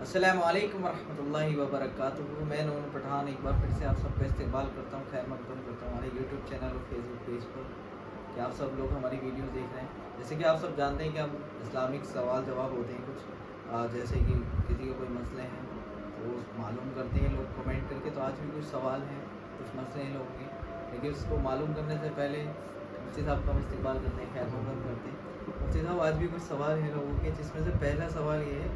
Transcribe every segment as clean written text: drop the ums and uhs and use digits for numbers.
السلام علیکم ورحمۃ اللہ وبرکاتہ۔ میں نون پٹھان ایک بار پھر سے آپ سب کا استقبال کرتا ہوں، خیر مقدم کرتا ہوں ہمارے یوٹیوب چینل اور فیس بک پیج پر کہ آپ سب لوگ ہماری ویڈیوز دیکھ رہے ہیں۔ جیسے کہ آپ سب جانتے ہیں کہ ہم اسلامک سوال جواب ہوتے ہیں کچھ، جیسے کہ کسی کا کوئی مسئلے ہیں تو معلوم کرتے ہیں لوگ کمنٹ کر کے۔ تو آج بھی کچھ سوال ہیں، کچھ مسئلے ہیں لوگوں کے، لیکن اس کو معلوم کرنے سے پہلے مفتی صاحب کا ہم استقبال کرتے ہیں، خیر مقدم کرتے ہیں۔ مفتی صاحب آج بھی کچھ سوال ہیں لوگوں کے، جس میں سے پہلا سوال یہ ہے،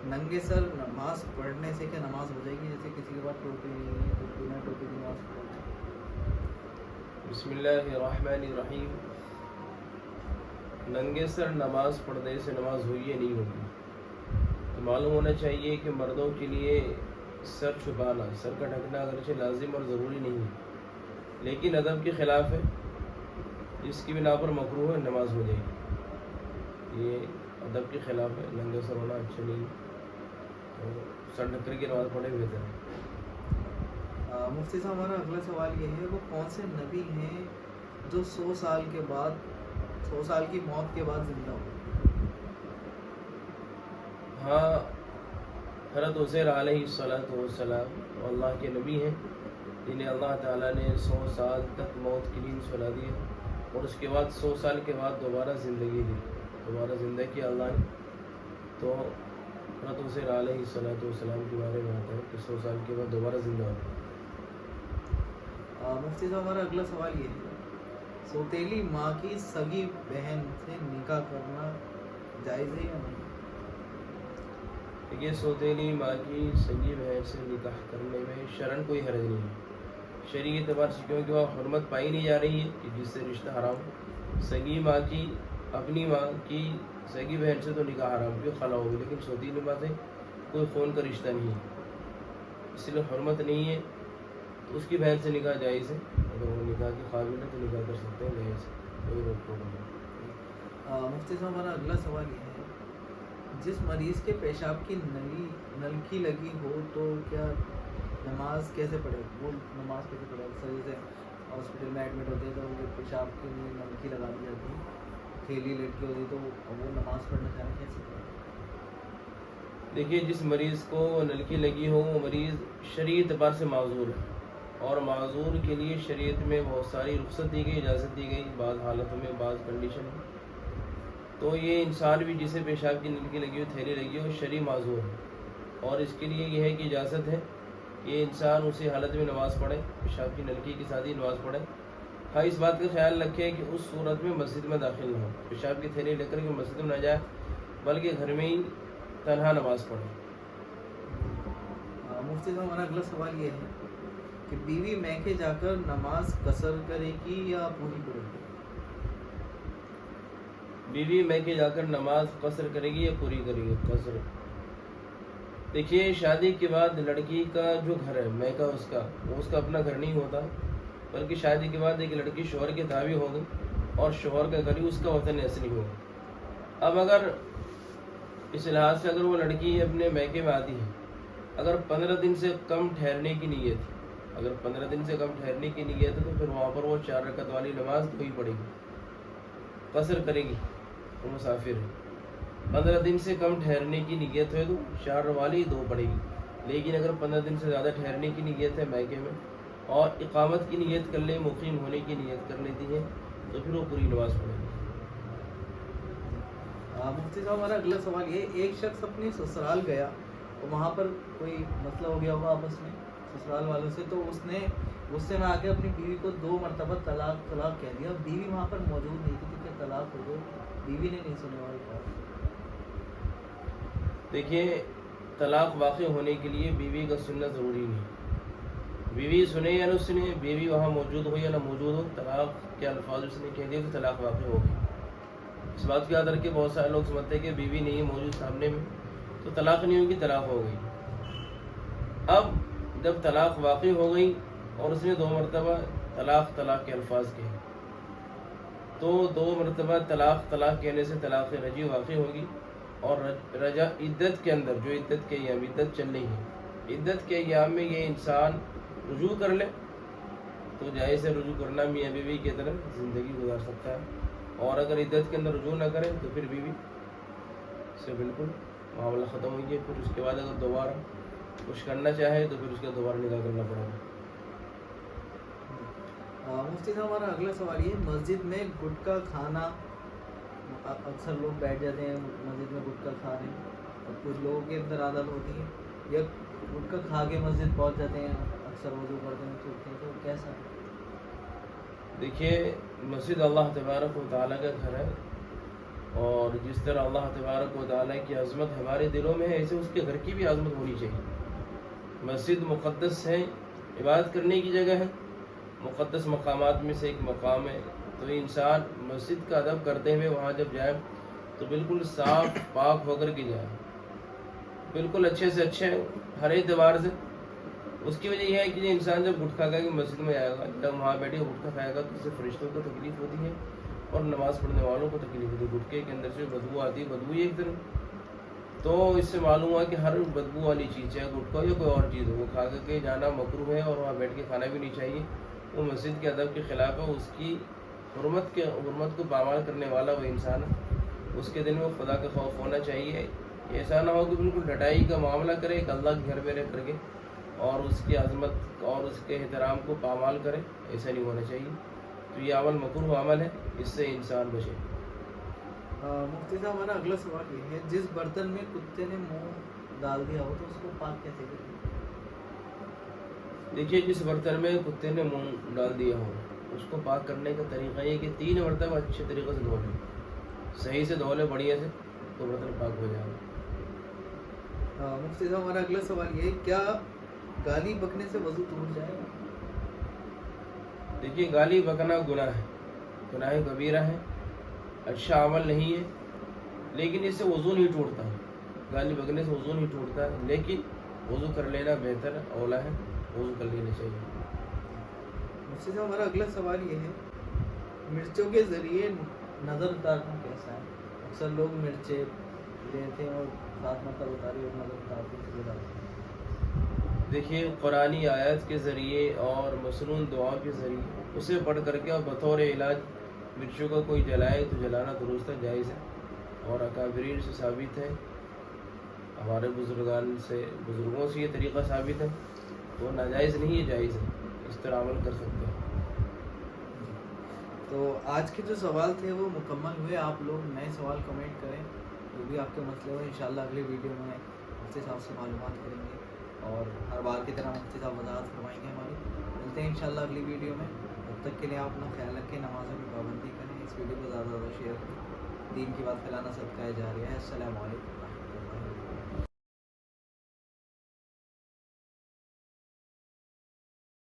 ننگے سر نماز پڑھنے سے کیا نماز ہو جائے گی؟ جیسے کسی کے پاس ٹوپی نہیں ہے تو بنا ٹوپی کی نماز پڑھ۔ بسم اللہ الرحمن الرحیم۔ ننگے سر نماز پڑھنے سے نماز ہوئی یا نہیں ہوگی؟ تو معلوم ہونا چاہیے کہ مردوں کے لیے سر چھپانا، سر کا ڈھکنا اگرچہ لازم اور ضروری نہیں ہے، لیکن ادب کے خلاف ہے، اس کی بنا پر مکروہ ہے، نماز ہو جائے گی۔ یہ ادب کے خلاف ہے، ننگے سر ہونا اچھا نہیں ہے، تو سر ڈھک کر کے نماز پڑھے بہتر ہے۔ مفتی صاحب ہمارا اگلا سوال یہ ہے، وہ کون سے نبی ہیں جو 100 سال کی موت کے بعد زندہ ہو؟ ہاں، حضرت عزیر علیہ السلام اللہ کے نبی ہیں، جنہیں اللہ تعالیٰ نے 100 سال تک موت کی نیند سلا دی ہے، اور اس کے بعد 100 سال کے بعد دوبارہ زندگی دی، دوبارہ زندہ کیا اللہ نے۔ تو حضرت عزیر علیہ السلام کے بارے میں آتا ہے کہ 100 سال کے بعد دوبارہ زندہ ہوتا ہے۔ مفتی صاحب ہمارا اگلا سوال یہ ہے، سوتیلی ماں کی سگی بہن سے نکاح کرنا جائز ہے یا نہیں؟ دیکھیے، سوتیلی ماں کی سگی بہن سے نکاح کرنے میں شرعاً کوئی حرج نہیں ہے، شرعی اعتبار سے، کیونکہ وہ حرمت پائی نہیں جا رہی ہے کہ جس سے رشتہ حرام ہو۔ سگی ماں کی اپنی ماں کی سگی بہن سے تو نکاح حرام کی خلا ہوگی، لیکن سوتیلی ماں سے کوئی خون کا رشتہ نہیں ہے، اس لیے حرمت نہیں ہے، تو اس کی بہن سے نکاح جائز ہے۔ اگر وہ نکاح کے قابل ہے تو نکاح کر سکتے ہیں، جائز ہے، کوئی روک ٹوک نہیں۔ مفتی صاحب ہمارا اگلا سوال یہ ہے، جس مریض کے پیشاب کی نلکی لگی ہو تو کیا نماز کیسے پڑھے؟ وہ نماز کیسے پڑھے؟ اکثر جیسے ہاسپٹل میں ایڈمٹ ہوتے ہیں تو وہ پیشاب کی نلکی لگا دی جاتی ہے، تھیلی لٹکی ہوتی ہے، تو وہ نماز پڑھنا چاہیں کیسے پڑھے؟ دیکھیے، جس مریض کو نلکی لگی ہو وہ مریض شرعی اعتبار سے معذور ہے، اور معذور کے لیے شریعت میں بہت ساری رخصت دی گئی، اجازت دی گئی، بعض حالتوں میں، بعض کنڈیشن میں۔ تو یہ انسان بھی جسے پیشاب کی نلکی لگی ہو، تھیلی لگی ہو، شرعی معذور ہے، اور اس کے لیے یہ ہے کہ اجازت ہے کہ انسان اسی حالت میں نماز پڑھے، پیشاب کی نلکی کے ساتھ ہی نماز پڑھے۔ ہاں، اس بات کا خیال رکھے کہ اس صورت میں مسجد میں داخل نہ ہو، پیشاب کی تھیلی لے کر کے مسجد میں نہ جائے، بلکہ گھر میں ہی تنہا نماز پڑھے۔ مفتی صاحب ہمارا اگلا سوال یہ ہے کہ بیوی میکے جا کر نماز قصر کرے گی یا پوری پڑھے گی؟ بیوی میکے جا کر نماز قصر کرے گی یا پوری کرے گی؟ قصر۔ دیکھیے، شادی کے بعد لڑکی کا جو گھر ہے میکہ، وہ اس کا اپنا گھر نہیں ہوتا، بلکہ شادی کے بعد ایک لڑکی شوہر کے تابع ہو گئی، اور شوہر کا گھر ہی اس کا وطن اصلی ہوگا۔ اب اگر اس لحاظ سے اگر وہ لڑکی اپنے میکے میں آتی ہے، اگر 15 دن سے کم ٹھہرنے کی نیت ہے، اگر 15 دن سے کم ٹھہرنے کی نیت ہے تو پھر وہاں پر وہ 4 رکعت والی نماز وہی پڑھے گی، قصر کرے گی، وہ مسافر ہے۔ 15 دن سے کم ٹھہرنے کی نیت ہے تو 4 والی 2 پڑھے گی، لیکن اگر 15 دن سے زیادہ ٹھہرنے کی نیت ہے میکے میں، اور اقامت کی نیت کر لے، مقیم ہونے کی نیت کر لیتی ہے، تو پھر وہ پوری نماز پڑھے گی۔ مفتی صاحب ہمارا اگلا سوال یہ، ایک شخص اپنی سسرال گیا اور وہاں پر کوئی مسئلہ ہو گیا ہوگا آپس میں سسرال والوں سے، تو اس نے غصے میں آ کے اپنی بیوی کو 2 مرتبہ طلاق کہہ دیا، اور بیوی وہاں پر موجود نہیں تھی، کیونکہ طلاق ہو گئی، بیوی نے نہیں سنی ہماری بات۔ دیکھیے، طلاق واقع ہونے کے لیے بیوی کا سننا ضروری نہیں، بیوی سنے یا نہ سنے، بیوی وہاں موجود ہو یا نہ موجود ہو، طلاق کے الفاظ اس نے کہہ دیے تو طلاق واقع ہو گئی۔ اس بات کی یاد رکھ کے بہت سارے لوگ سمجھتے ہیں کہ بیوی نہیں ہے موجود سامنے میں تو طلاق نہیں ہوگی، طلاق ہو گئی۔ اب جب طلاق واقع ہو گئی اور اس نے 2 مرتبہ طلاق کے الفاظ کہے، تو 2 مرتبہ طلاق کہنے سے طلاق رجعی واقع ہوگی، اور رجع عدت کے اندر، جو عدت کے ایام، عدت چل رہی ہے، عدت کے ایام میں یہ انسان رجوع کر لے تو جائز ہے، رجوع کرنا میاں بیوی کی طرح زندگی گزار سکتا ہے، اور اگر عدت کے اندر رجوع نہ کرے تو پھر بیوی سے بالکل معاملہ ختم ہو گیا. پھر اس کے بعد اگر دوبارہ کچھ کرنا چاہے تو پھر اس کا دوبارہ نکاح کرنا پڑے گا. مفتی صاحب ہمارا اگلا سوال یہ، مسجد میں گٹکا کھانا، اکثر لوگ بیٹھ جاتے ہیں مسجد میں گٹکا کھا رہے ہیں، اور کچھ لوگوں کے اندر عادت ہوتی ہے یا گٹکا کھا کے مسجد پہنچ جاتے ہیں، اکثر وضو کرتے ہیں تو کیسا ہے؟ دیکھیے مسجد اللہ تبارک و تعالیٰ کا گھر ہے، اور جس طرح اللہ تبارک و تعالیٰ کی عظمت ہمارے دلوں میں ہے، ایسے اس کے گھر کی بھی عظمت ہونی چاہیے. مسجد مقدس ہے، عبادت کرنے کی جگہ ہے، مقدس مقامات میں سے ایک مقام ہے. تو انسان مسجد کا ادب کرتے ہوئے وہاں جب جائے تو بالکل صاف پاک ہو کر کے جائے، بالکل اچھے سے اچھے ہر اعتبار سے. اس کی وجہ یہ ہے کہ انسان جب گٹکا کھا کے مسجد میں آئے گا، جب وہاں بیٹھے گٹکا کھائے گا تو اس سے فرشتوں کو تکلیف ہوتی ہے اور نماز پڑھنے والوں کو تکلیف ہوتی ہے. گٹکے کے اندر سے بدبو آتی ہے، بدبو ہی ایک طرح. تو اس سے معلوم ہوا کہ ہر بدبو والی چیز، چاہے گٹکا یا کوئی اور چیز ہو، وہ کھا کر کے جانا مکروہ ہے، اور وہاں بیٹھ کے کھانا بھی نہیں چاہیے. وہ مسجد کے ادب کے خلاف ہے. اس کی حرمت کو پامال کرنے والا وہ انسان ہے. اس کے دل میں خدا کا خوف ہونا چاہیے. ایسا نہ ہو کہ بالکل ڈٹائی کا معاملہ کرے ایک اللہ کے گھر میں رہ کر کے اور اس کی عظمت اور اس کے احترام کو پامال کرے. ایسا نہیں ہونا چاہیے. تو یہ عمل مکروہ عمل ہے، اس سے انسان بچے. مفتی صاحب ہمارا اگلا سوال یہ ہے، جس برتن میں کتے نے منہ ڈال دیا ہو تو اس کو پاک کیسے کریں؟ دیکھیے جس برتن میں کتے نے منہ ڈال دیا ہو اس کو پاک کرنے کا طریقہ یہ کہ 3 مرتبہ اچھے طریقے سے دھو لیں، صحیح سے دھو لیں بڑھیا سے، تو برتن پاک ہو جائے گا. مفتی صاحب ہمارا اگلا سوال یہ ہے، کیا گالی بکنے سے وضو ٹوٹ جائے گا؟ دیکھیے گالی بکنا گناہ ہے، گناہ کبیرہ ہے، اچھا عمل نہیں ہے، لیکن اس سے وضو نہیں ٹوٹتا. گالی بکنے سے وضو نہیں ٹوٹتا ہے، لیکن وضو کر لینا بہتر اولا ہے، وضو کر لینا چاہیے. مفتی صاحب ہمارا اگلا سوال یہ ہے، مرچوں کے ذریعے نظر اتارنا کیسا ہے؟ اکثر لوگ مرچیں لیتے ہیں اور ساتھ مطلب اتاری اور نظر اتارتے ہیں. دیکھیے قرآنی آیات کے ذریعے اور مسنون دعاؤں کے ذریعے اسے پڑھ کر کے اور بطور علاج مرچوں کا کوئی جلائے تو جلانا درست ہے، جائز ہے، اور اکابرین سے ثابت ہے، ہمارے بزرگوں سے یہ طریقہ ثابت ہے. تو ناجائز نہیں ہے، جائز ہے، اس طرح عمل کر سکتے ہیں. تو آج کے جو سوال تھے وہ مکمل ہوئے. آپ لوگ نئے سوال کمنٹ کریں، جو بھی آپ کے مسئلے ہو انشاءاللہ اگلی ویڈیو میں مفتی صاحب سے معلومات کریں گے، اور ہر بار کی طرح مفتی صاحب وضاحت فرمائیں گے ہماری. ملتے ہیں انشاءاللہ اگلی ویڈیو میں. تب تک کے لیے آپ اپنا خیال رکھیں، نمازوں کی پابندی کریں، اس ویڈیو کو زیادہ سے زیادہ شیئر کریں. دین کی بات پھیلانا صدقہ جاریہ ہے. السلام علیکم.